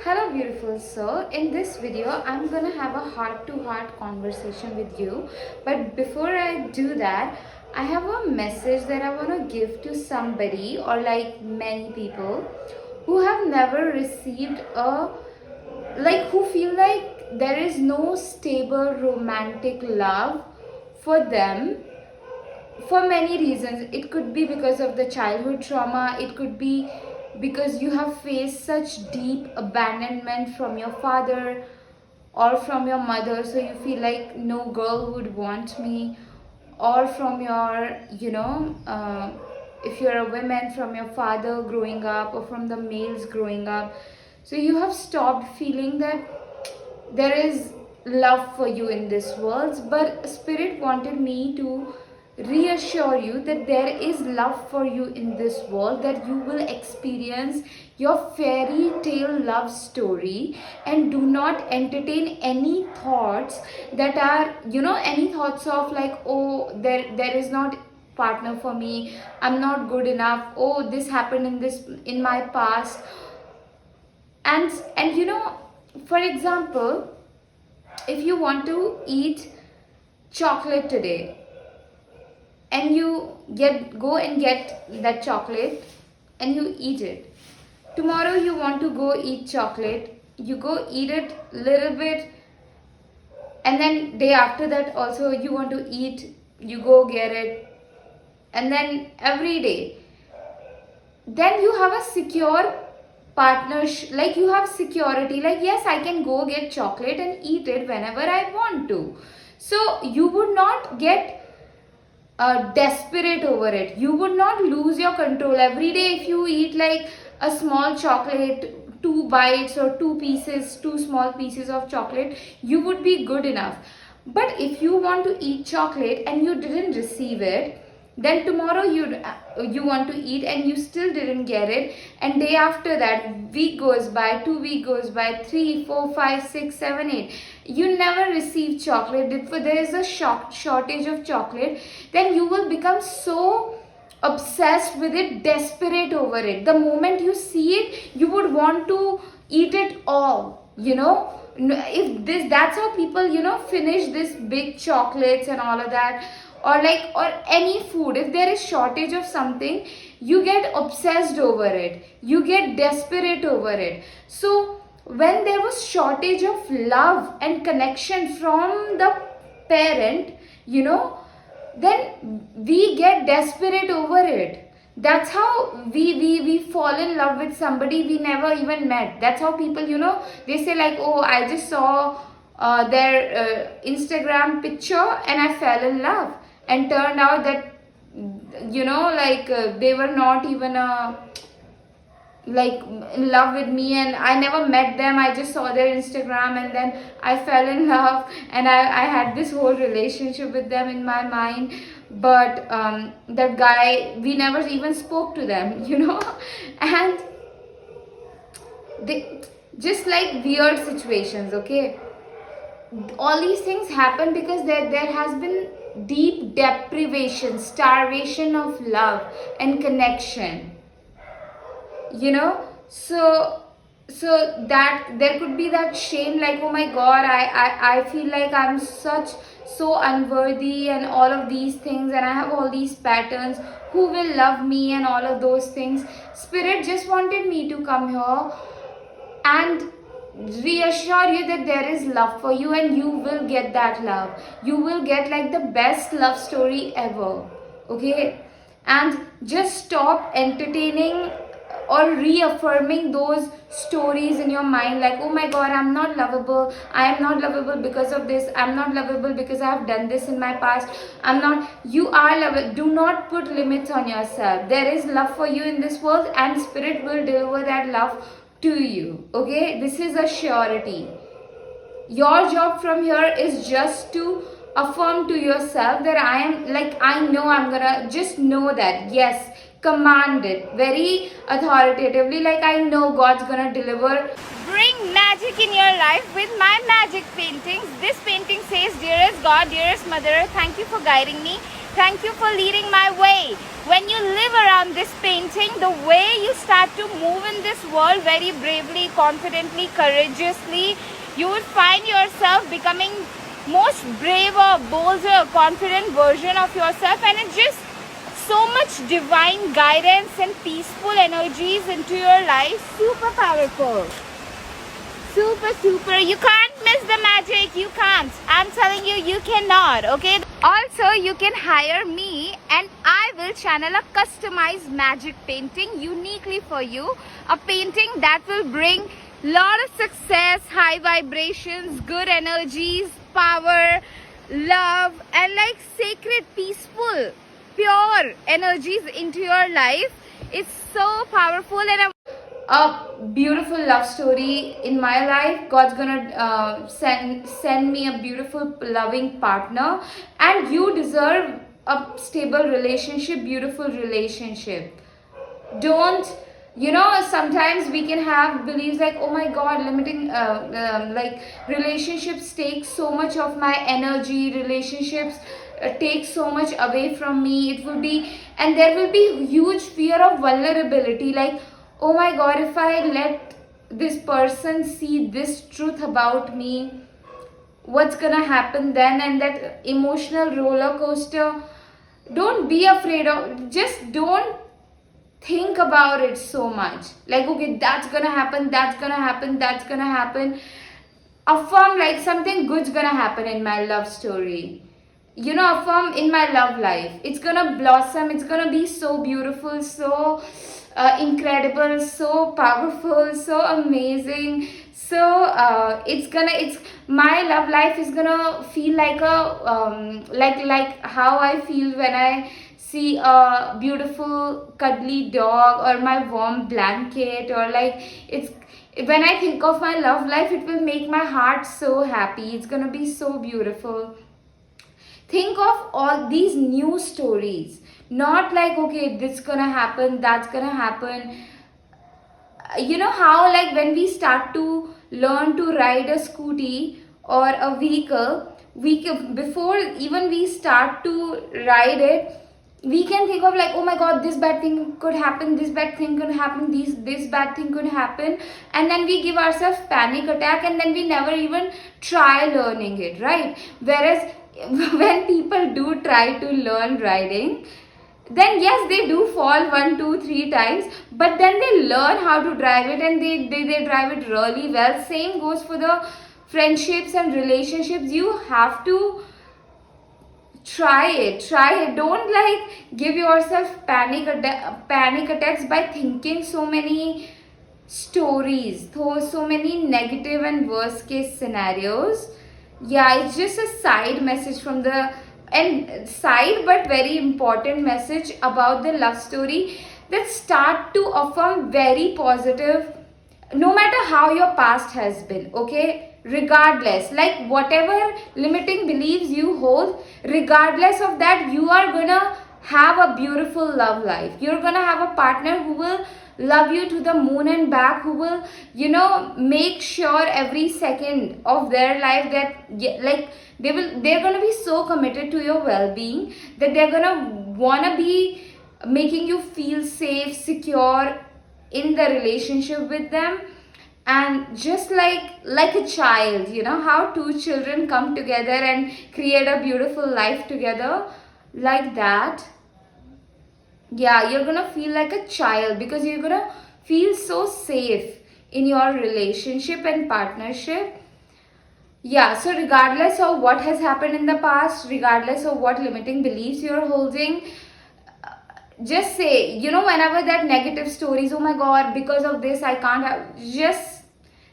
Hello beautiful soul. In this video I'm gonna have a heart-to-heart conversation with you, but before I do that I have a message that I want to give to somebody or like many people who have never received who feel like there is no stable romantic love for them for many reasons. It could be because of the childhood trauma, it could be because you have faced such deep abandonment from your father or from your mother, so you feel like no girl would want me, or from your if you're a woman, from your father growing up or from the males growing up, so you have stopped feeling that there is love for you in this world. But spirit wanted me to reassure you that there is love for you in this world, that you will experience your fairy tale love story, and do not entertain any thoughts that are any thoughts of like, oh, there is not partner for me, I'm not good enough, oh, this happened in my past. And for example, if you want to eat chocolate today and you go and get that chocolate and you eat it, tomorrow you want to go eat chocolate, you go eat it little bit, and then day after that also you want to eat, you go get it, and then every day, then you have a secure partnership, like you have security, like yes, I can go get chocolate and eat it whenever I want to. So you would not get desperate over it, you would not lose your control. Every day if you eat like a small chocolate, 2 bites or 2 pieces, 2 small pieces of chocolate, you would be good enough. But if you want to eat chocolate and you didn't receive it, then tomorrow you want to eat and you still didn't get it, and day after that, week goes by, 2 week goes by, 3, 4, 5, 6, 7, 8, you never receive chocolate. If there is a shortage of chocolate, then you will become so obsessed with it, desperate over it. The moment you see it, you would want to eat it all, if this that's how people finish this big chocolates and all of that. Or any food, if there is shortage of something, you get obsessed over it, you get desperate over it. So when there was shortage of love and connection from the parent, then we get desperate over it. That's how we fall in love with somebody we never even met. That's how people, they say like, oh, I just saw their Instagram picture and I fell in love, and turned out that they were not even like in love with me, and I never met them, I just saw their Instagram and then I fell in love, and I had this whole relationship with them in my mind. But that guy, we never even spoke to them, and they just like weird situations. Okay, all these things happen because there has been deep deprivation, starvation of love and connection, so that there could be that shame, like, oh my god, I feel like I'm so unworthy and all of these things, and I have all these patterns, who will love me and all of those things. Spirit just wanted me to come here and reassure you that there is love for you, and you will get that love. You will get like the best love story ever. Okay, and just stop entertaining or reaffirming those stories in your mind, like, oh my god, I'm not lovable, I am not lovable because of this, I'm not lovable because I have done this in my past, I'm not. You are lovable. Do not put limits on yourself. There is love for you in this world, and spirit will deliver that love to you. Okay, this is a surety. Your job from here is just to affirm to yourself that I know I'm gonna, just know that, yes, command it very authoritatively, like I know God's gonna deliver. Bring magic in your life with my magic paintings. This painting says, dearest God, dearest mother, thank you for guiding me. Thank you for leading my way. When you live around this painting, the way you start to move in this world very bravely, confidently, courageously, you would find yourself becoming most braver, bolder, confident version of yourself, and it's just so much divine guidance and peaceful energies into your life. Super powerful. Super. You can't miss the magic. You can't. I'm telling you, you cannot. Okay. Also, you can hire me and I will channel a customized magic painting uniquely for you. A painting that will bring lot of success, high vibrations, good energies, power, love, and like sacred, peaceful, pure energies into your life. It's so powerful, and a beautiful love story in my life. God's gonna send me a beautiful loving partner, and you deserve a stable relationship, beautiful relationship. Don't, sometimes we can have beliefs like, oh my god, limiting like relationships take so much of my energy, relationships take so much away from me. It will be, and there will be huge fear of vulnerability, like, oh my god, if I let this person see this truth about me, what's gonna happen then? And that emotional roller coaster. Don't be afraid of, just don't think about it so much, like, okay, that's gonna happen, that's gonna happen, that's gonna happen. Affirm like something good's gonna happen in my love story. Affirm in my love life, it's gonna blossom, it's gonna be so beautiful, so incredible, so powerful, so amazing. So it's my love life is gonna feel like a like how I feel when I see a beautiful cuddly dog or my warm blanket, or like, it's when I think of my love life, it will make my heart so happy. It's gonna be so beautiful. Think of all these new stories, not like, okay, this gonna happen, that's gonna happen. You know how, like, when we start to learn to ride a scooty or a vehicle, before even we start to ride it, we can think of like, oh my god, this bad thing could happen, this bad thing could happen, this bad thing could happen, and then we give ourselves panic attack, and then we never even try learning it, right? Whereas when people do try to learn riding, then yes, they do fall 1 2 3 times, but then they learn how to drive it, and they drive it really well. Same goes for the friendships and relationships. You have to try it. Don't like give yourself panic attacks by thinking so many stories, so many negative and worst case scenarios. Yeah, it's just a side message from the, and side but very important message about the love story, that start to affirm very positive, no matter how your past has been, okay? Regardless, like whatever limiting beliefs you hold, regardless of that, you are gonna have a beautiful love life. You're gonna have a partner who will love you to the moon and back, who will make sure every second of their life that like they're gonna be so committed to your well-being, that they're gonna wanna be making you feel safe, secure in the relationship with them. And just like a child, how two children come together and create a beautiful life together, like that. Yeah, you're gonna feel like a child, because you're gonna feel so safe in your relationship and partnership. Yeah, so regardless of what has happened in the past, regardless of what limiting beliefs you're holding, just say, whenever that negative stories, oh my god, because of this I can't have, just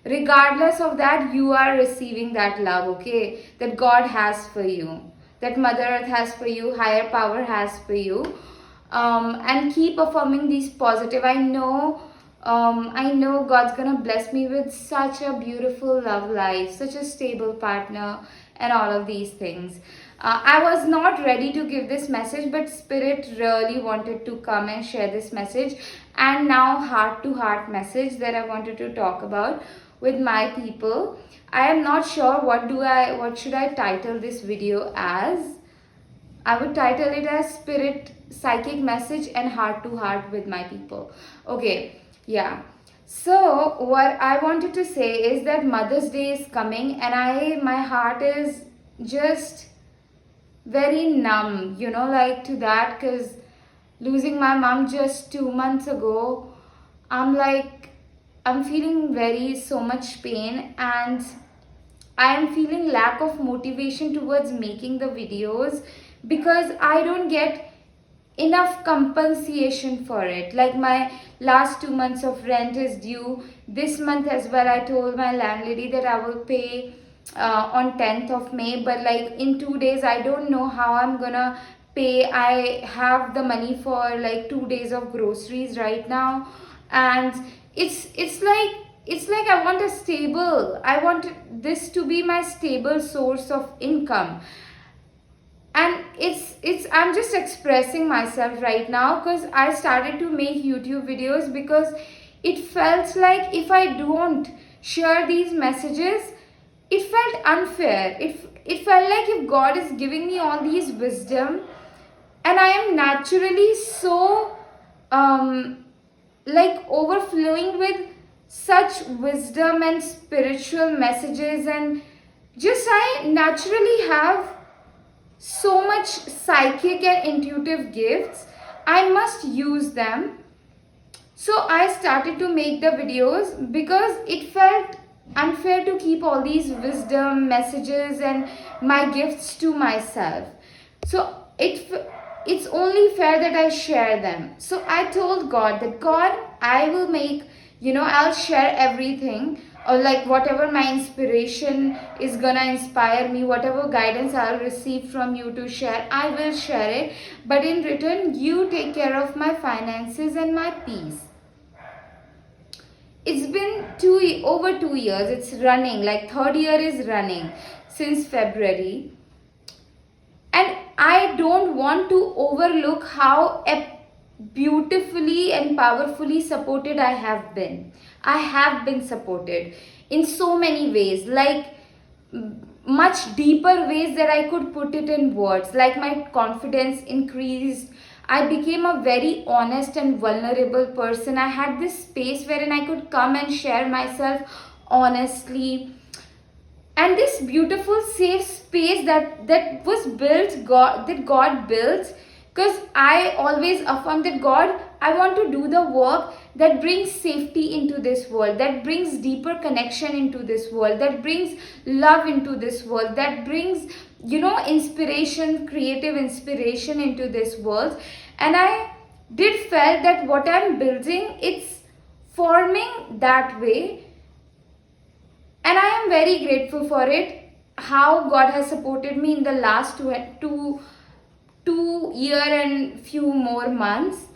regardless of that, you are receiving that love, okay, that God has for you, that Mother Earth has for you, higher power has for you. And keep affirming these positive. I know God's gonna bless me with such a beautiful love life, such a stable partner, and all of these things. I was not ready to give this message, but Spirit really wanted to come and share this message. And now, heart to heart message that I wanted to talk about with my people. I am not sure what should I title this video as. I would title it as Spirit, Psychic Message, and Heart to Heart with my people. Okay, yeah. So what I wanted to say is that Mother's Day is coming, and my heart is just very numb, like to that, because losing my mom just 2 months ago, I'm like, I'm feeling very so much pain, and I am feeling lack of motivation towards making the videos because I don't get enough compensation for it. Like my last 2 months of rent is due this month as well. I told my landlady that I will pay on 10th of May, but like in 2 days I don't know how I'm gonna pay. I have the money for like 2 days of groceries right now, and it's like I want a stable, I want this to be my stable source of income. And it's I'm just expressing myself right now because I started to make YouTube videos because it felt like if I don't share these messages, it felt unfair. It felt like if God is giving me all these wisdom and I am naturally so like overflowing with such wisdom and spiritual messages, and just I naturally have so much psychic and intuitive gifts, I must use them. So I started to make the videos because it felt unfair to keep all these wisdom messages and my gifts to myself. So it's only fair that I share them. So I told God that God, I will make, I'll share everything, or like whatever my inspiration is gonna inspire me, whatever guidance I'll receive from you to share, I will share it. But in return, you take care of my finances and my peace. It's been over 2 years. It's running, like third year is running since February. And I don't want to overlook how beautifully and powerfully supported I have been. I have been supported in so many ways, like much deeper ways that I could put it in words. Like my confidence increased. I became a very honest and vulnerable person. I had this space wherein I could come and share myself honestly. And this beautiful safe space that was built, God built, because I always affirm that God, I want to do the work that brings safety into this world, that brings deeper connection into this world, that brings love into this world, that brings inspiration, creative inspiration into this world. And I did felt that what I'm building, it's forming that way, and I am very grateful for it, how God has supported me in the last two year and few more months.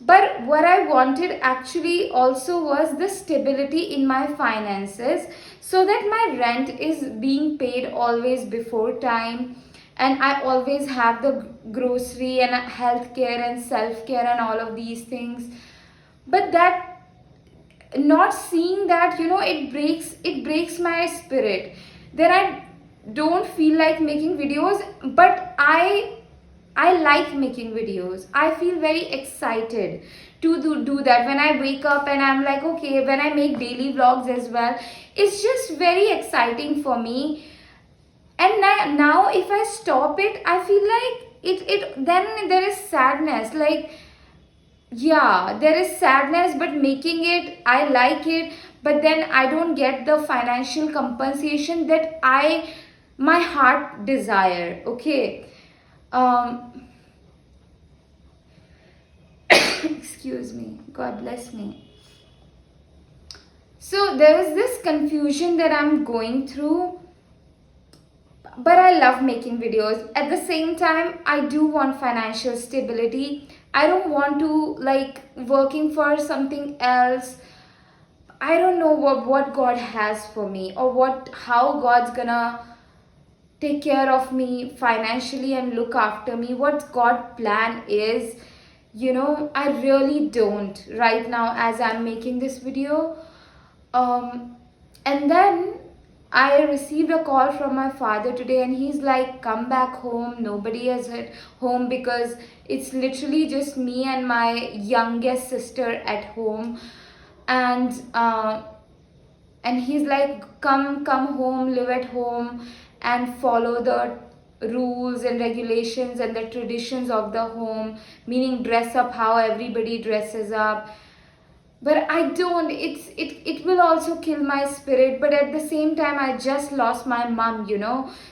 But what I wanted actually also was the stability in my finances, so that my rent is being paid always before time, and I always have the grocery and healthcare and self-care and all of these things. But that, not seeing that, it breaks my spirit. Then I don't feel like making videos, but I like making videos. I feel very excited to do that when I wake up, and I'm like, okay, when I make daily vlogs as well, it's just very exciting for me. And now if I stop it, I feel like it then there is sadness. Like, yeah, there is sadness, but making it, I like it, but then I don't get the financial compensation that my heart desire. Okay. Excuse me, God bless me. So there is this confusion that I'm going through, but I love making videos. At the same time, I do want financial stability. I don't want to like working for something else. I don't know what God has for me, or how God's gonna take care of me financially and look after me. What God plan is, I really don't right now as I'm making this video. And then I received a call from my father today, and he's like, come back home. Nobody is at home because it's literally just me and my youngest sister at home. And he's like, come home, live at home, and follow the rules and regulations and the traditions of the home, meaning dress up how everybody dresses up. But I don't, it will also kill my spirit. But at the same time, I just lost my mom,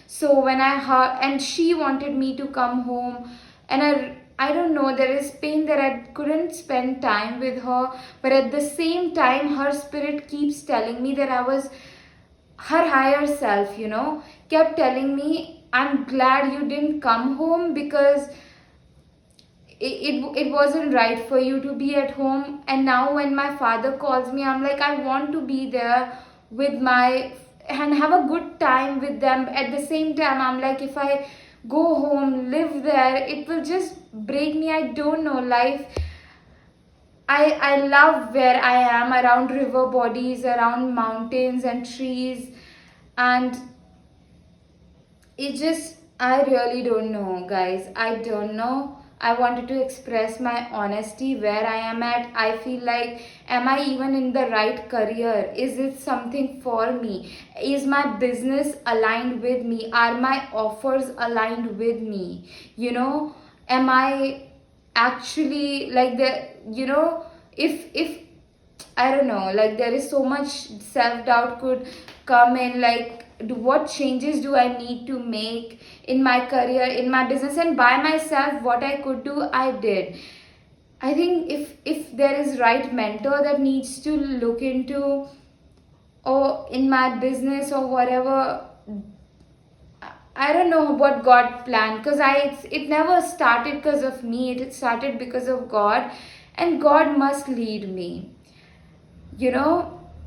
so when I heard, and she wanted me to come home, and I don't know, there is pain that I couldn't spend time with her. But at the same time, her spirit keeps telling me that I was her higher self, kept telling me, I'm glad you didn't come home, because it wasn't right for you to be at home. And now when my father calls me, I'm like, I want to be there with my and have a good time with them. At the same time, I'm like, if I go home, live there, it will just break me. I don't know, life. I love where I am, around river bodies, around mountains and trees. And it just, I really don't know, guys. I don't know. I wanted to express my honesty where I am at. I feel like, am I even in the right career? Is it something for me? Is my business aligned with me? Are my offers aligned with me? Am I actually like the, if I don't know, like there is so much self doubt could come in, like, what changes do I need to make in my career, in my business, and by myself? What I could do, I did. I think if there is right mentor that needs to look into, or in my business or whatever, I don't know what God planned, because it never started because of me. It started because of God, and God must lead me,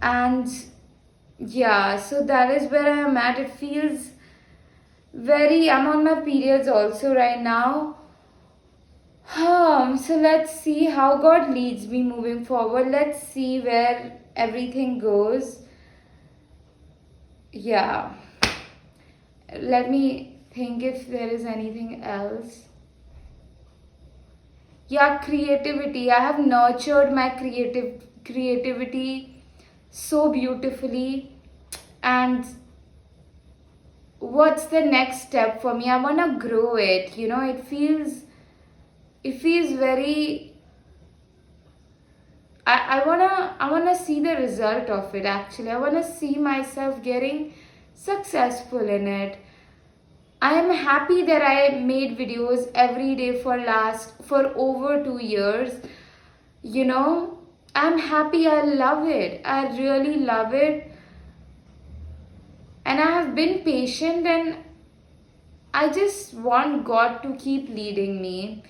and yeah. So that is where I am at. It feels very, I'm on my periods also right now. So let's see how God leads me moving forward. Let's see where everything goes. Yeah, let me think if there is anything else. Yeah, creativity. I have nurtured my creativity so beautifully. And what's the next step for me? I want to grow it. It feels very, I wanna see the result of it. Actually, I wanna see myself getting successful in it. I am happy that I made videos every day for over 2 years. I'm happy. I love it. I really love it. And I have been patient, and I just want God to keep leading me.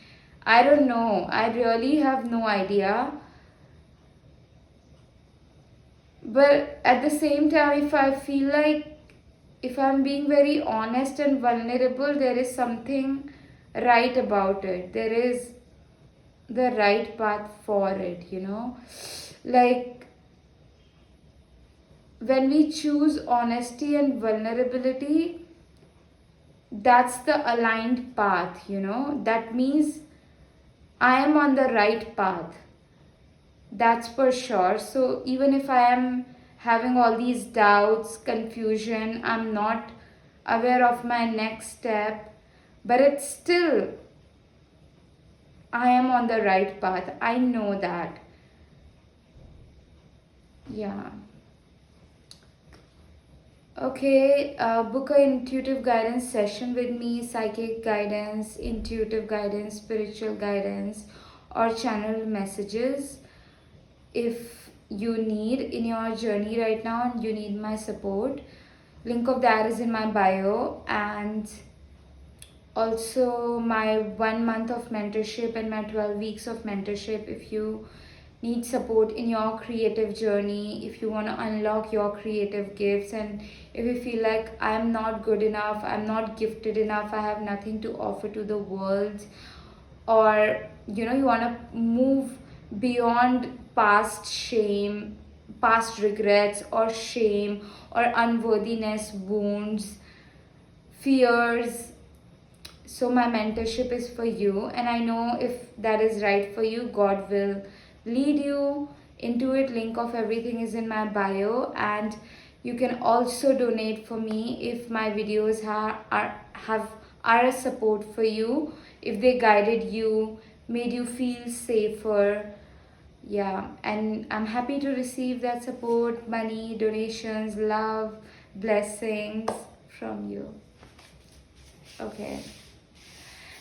I don't know. I really have no idea. But at the same time, if I feel like, if I'm being very honest and vulnerable, there is something right about it. There is the right path for it. Like, when we choose honesty and vulnerability, that's the aligned path. That means I am on the right path. That's for sure. So even if I am having all these doubts, confusion, I'm not aware of my next step, but it's still, I am on the right path. I know that. Yeah. Okay, book a intuitive guidance session with me, psychic guidance, intuitive guidance, spiritual guidance, or channel messages. If you need in your journey right now and you need my support, link of that is in my bio. And also my 1 month of mentorship and my 12 weeks of mentorship. If you need support in your creative journey, if you want to unlock your creative gifts, and if you feel like I'm not good enough, I'm not gifted enough, I have nothing to offer to the world, or you want to move beyond past shame, past regrets or shame or unworthiness, wounds, fears. So my mentorship is for you, and I know if that is right for you, God will lead you into it. Link of everything is in my bio, and you can also donate for me if my videos are a support for you, if they guided you, made you feel safer. Yeah, and I'm happy to receive that support, money, donations, love, blessings from you. Okay,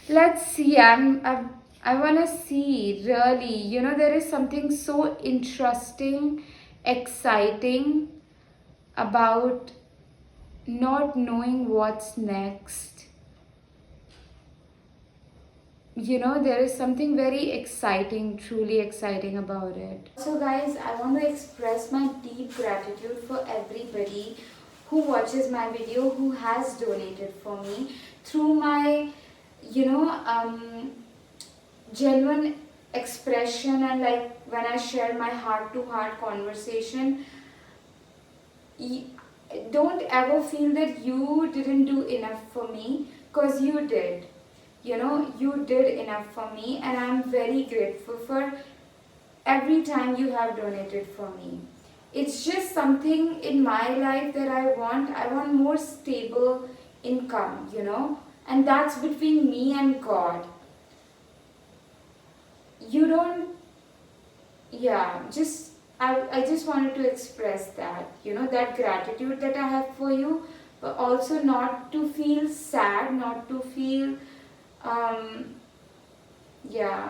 let's see. I want to see, really, there is something so interesting, exciting about not knowing what's next. There is something very exciting, truly exciting about it. So guys, I want to express my deep gratitude for everybody who watches my video, who has donated for me through my, genuine expression, and like when I share my heart to heart conversation. Don't ever feel that you didn't do enough for me, because you did. You did enough for me, and I'm very grateful for every time you have donated for me. It's just something in my life that I want more stable income, and that's between me and God. You don't, yeah, I just wanted to express that, that gratitude that I have for you, but also not to feel sad, not to feel, yeah,